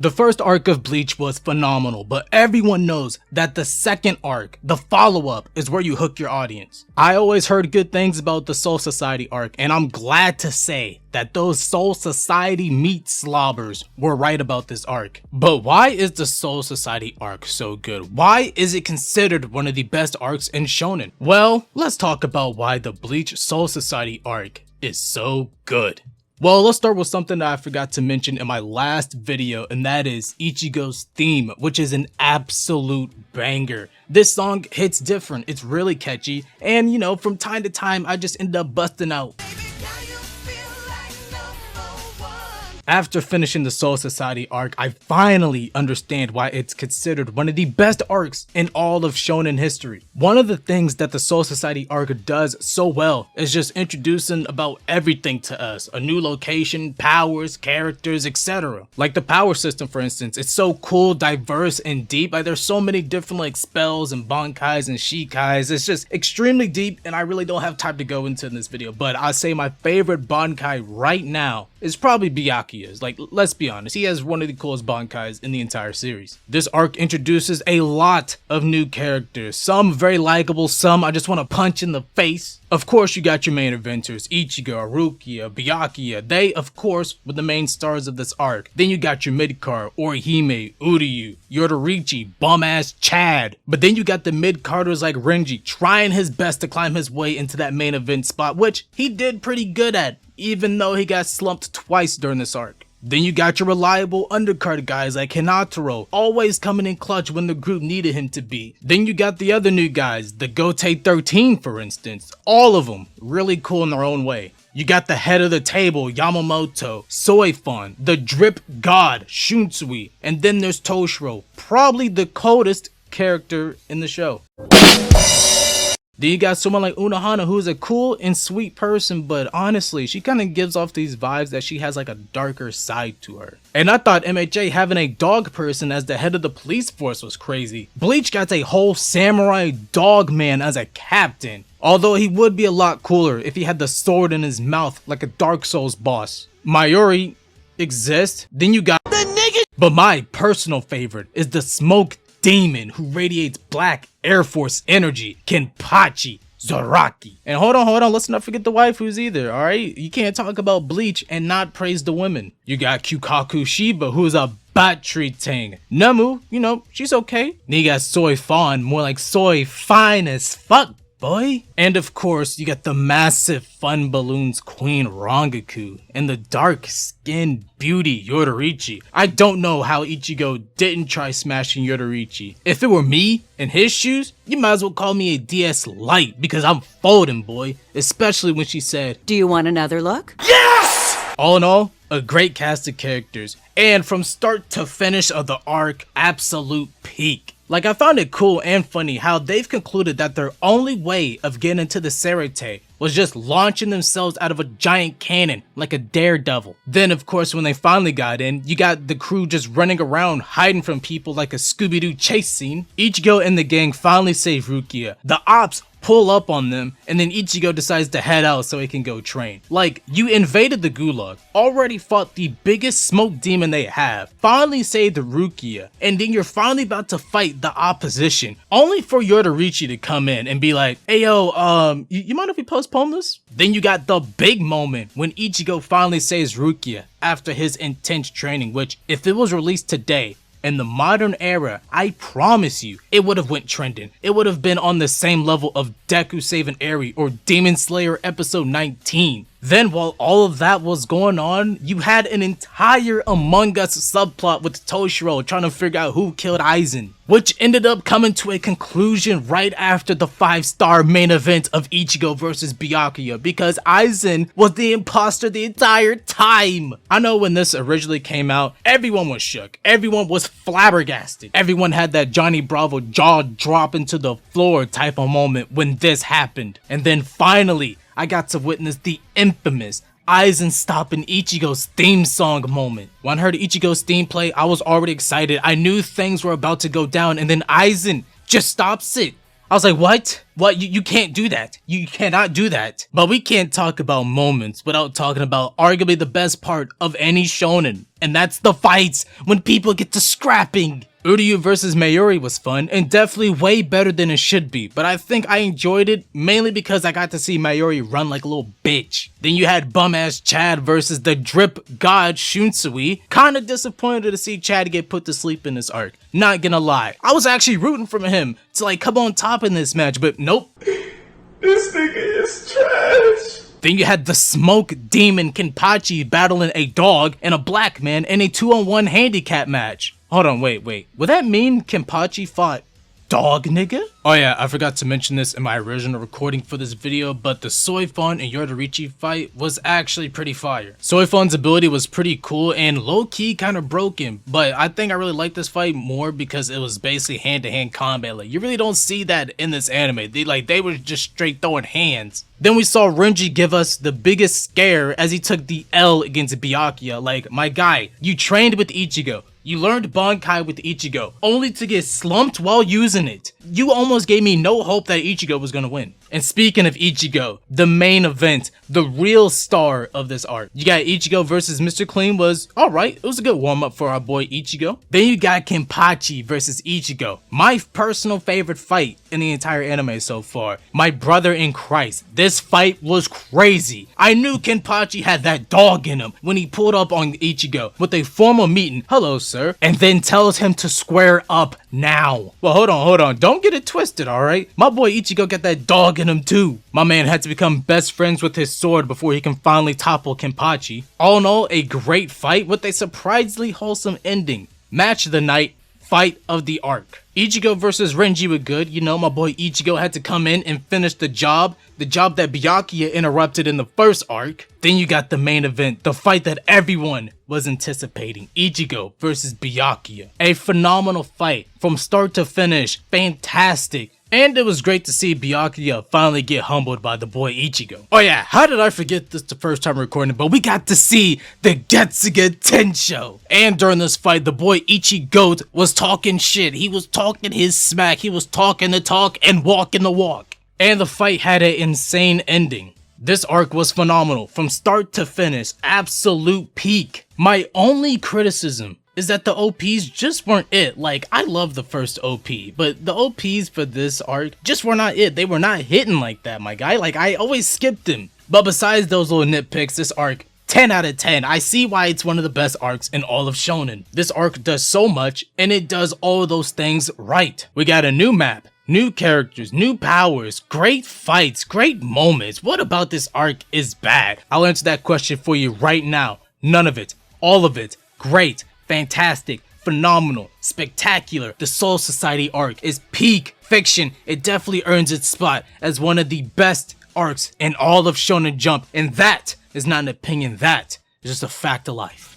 The first arc of Bleach was phenomenal, but everyone knows that the second arc, the follow-up, is where you hook your audience. I always heard good things about the Soul Society arc, and I'm glad to say that those Soul Society meat slobbers were right about this arc. But why is the Soul Society arc so good? Why is it considered one of the best arcs in Shonen? Well, let's talk about why the Bleach Soul Society arc is so good. Well, let's start with something that I forgot to mention in my last video, and that is Ichigo's theme, which is an absolute banger. This song hits different, it's really catchy, and you know, from time to time, I just end up busting out. After finishing the Soul Society arc, I finally understand why it's considered one of the best arcs in all of shonen history. One of the things that the Soul Society arc does so well is just introducing about everything to us. A new location, powers, characters, etc. Like the power system, for instance, it's so cool, diverse, and deep. Like there's so many different like spells and bankais and shikais. It's just extremely deep, and I really don't have time to go into in this video, but I'll say my favorite bankai right now is probably Byakuya. Like, let's be honest, he has one of the coolest bankais in the entire series. This arc introduces a lot of new characters, some very likable, some I just want to punch in the face. Of course, you got your main adventures, Ichigo, Rukia, Byakuya. They, of course, were the main stars of this arc. Then you got your mid-card, Orihime, Uryu, Yoruichi, bum-ass Chad. But then you got the mid-carders like Renji, trying his best to climb his way into that main event spot, which he did pretty good at, even though he got slumped twice during this arc. Then you got your reliable undercard guys like Hinataro, always coming in clutch when the group needed him to be. Then you got the other new guys, the Gotei 13 for instance, all of them really cool in their own way. You got the head of the table, Yamamoto, Soifon, the drip god, Shunsui, and then there's Toshiro, probably the coldest character in the show. Then you got someone like Unohana, who's a cool and sweet person, but honestly, she kind of gives off these vibes that she has like a darker side to her. And I thought MHA having a dog person as the head of the police force was crazy. Bleach got a whole samurai dog man as a captain. Although he would be a lot cooler if he had the sword in his mouth like a Dark Souls boss. Mayuri exists. Then you got the nigga. But my personal favorite is the smoke demon who radiates black Air Force energy, Kenpachi Zaraki. And hold on, let's not forget the waifus either, alright? You can't talk about Bleach and not praise the women. You got Kyukaku Shiba, who's a battery ting. Nemu, you know, she's okay. Then you got Soy Fawn, more like soy fine as fuck, boy. And of course, you got the massive fun balloons queen Rangaku and the dark skinned beauty Yoruichi. I don't know how Ichigo didn't try smashing Yoruichi. If it were me in his shoes, you might as well call me a DS Lite because I'm folding, boy. Especially when she said, "Do you want another look?" Yes! All in all, a great cast of characters. And from start to finish of the arc, absolute peak. Like, I found it cool and funny how they've concluded that their only way of getting into the Serete was just launching themselves out of a giant cannon like a daredevil. Then of course when they finally got in, you got the crew just running around hiding from people like a Scooby-Doo chase scene. Ichigo and the gang finally save Rukia. The ops pull up on them, and then Ichigo decides to head out so he can go train. Like, you invaded the Gulag, already fought the biggest smoke demon they have, finally saved Rukia, and then you're finally about to fight the opposition, only for Yoruichi to come in and be like, "Hey yo, you mind if we postpone this?" Then you got the big moment when Ichigo finally saves Rukia after his intense training, which, if it was released today, in the modern era, I promise you, it would have went trending. It would have been on the same level of Deku saving Eri or Demon Slayer episode 19. Then while all of that was going on, you had an entire Among Us subplot with Toshiro trying to figure out who killed Aizen, which ended up coming to a conclusion right after the 5-star main event of Ichigo versus Byakuya, because Aizen was the imposter the entire time. I know when this originally came out, everyone was shook. Everyone was flabbergasted. Everyone had that Johnny Bravo jaw drop into the floor type of moment when this happened. And then finally, I got to witness the infamous Aizen stopping Ichigo's theme song moment. When I heard Ichigo's theme play, I was already excited. I knew things were about to go down, and then Aizen just stops it. I was like, what? What? You can't do that. You cannot do that. But we can't talk about moments without talking about arguably the best part of any shonen. And that's the fights when people get to scrapping. Uryu vs Mayuri was fun and definitely way better than it should be, but I think I enjoyed it mainly because I got to see Mayuri run like a little bitch. Then you had bum-ass Chad versus the drip god Shunsui. Kinda disappointed to see Chad get put to sleep in this arc. Not gonna lie, I was actually rooting for him to like come on top in this match, but nope. This nigga is trash. Then you had the smoke demon Kenpachi battling a dog and a black man in a 2-on-1 handicap match. Hold on, wait. Would that mean Kenpachi fought dog nigga? Oh yeah, I forgot to mention this in my original recording for this video, but the Soifon and Yoruichi fight was actually pretty fire. Soifon's ability was pretty cool and low-key kind of broken, but I think I really like this fight more because it was basically hand-to-hand combat. Like, you really don't see that in this anime. They were just straight throwing hands. Then we saw Renji give us the biggest scare as he took the L against Byakuya. Like, my guy, you trained with Ichigo. You learned Bankai with Ichigo, only to get slumped while using it. You almost gave me no hope that Ichigo was gonna win. And speaking of Ichigo, the main event, the real star of this arc. You got Ichigo versus Mr. Clean was alright, it was a good warm-up for our boy Ichigo. Then you got Kenpachi versus Ichigo, my personal favorite fight in the entire anime so far. My brother in Christ, this fight was crazy. I knew Kenpachi had that dog in him when he pulled up on Ichigo with a formal meeting, hello sir, and then tells him to square up now. Well, hold on, don't get it twisted, alright? My boy Ichigo got that dog in him too. My man had to become best friends with his sword before he can finally topple Kenpachi. All in all, a great fight with a surprisingly wholesome ending. Match of the night, fight of the arc. Ichigo versus Renji were good. You know, my boy Ichigo had to come in and finish the job that Byakuya interrupted in the first arc. Then you got the main event, the fight that everyone was anticipating, Ichigo versus Byakuya. A phenomenal fight from start to finish, fantastic. And it was great to see Byakuya finally get humbled by the boy Ichigo. Oh yeah, how did I forget this the first time recording, but we got to see the Getsuga Tensho. And during this fight, the boy Ichigo was talking shit. He was talking his smack. He was talking the talk and walking the walk. And the fight had an insane ending. This arc was phenomenal from start to finish, absolute peak. My only criticism is that the OPs just weren't it. Like, I love the first OP, but the OPs for this arc just were not it. They were not hitting like that, my guy. Like, I always skipped them. But besides those little nitpicks, this arc, 10 out of 10. I see why it's one of the best arcs in all of Shonen. This arc does so much, and it does all of those things right. We got a new map, new characters, new powers, great fights, great moments. What about this arc is bad? I'll answer that question for you right now. None of it. All of it. Great. Fantastic, phenomenal, spectacular. The Soul Society arc is peak fiction. It definitely earns its spot as one of the best arcs in all of Shonen Jump. And that is not an opinion, that is just a fact of life.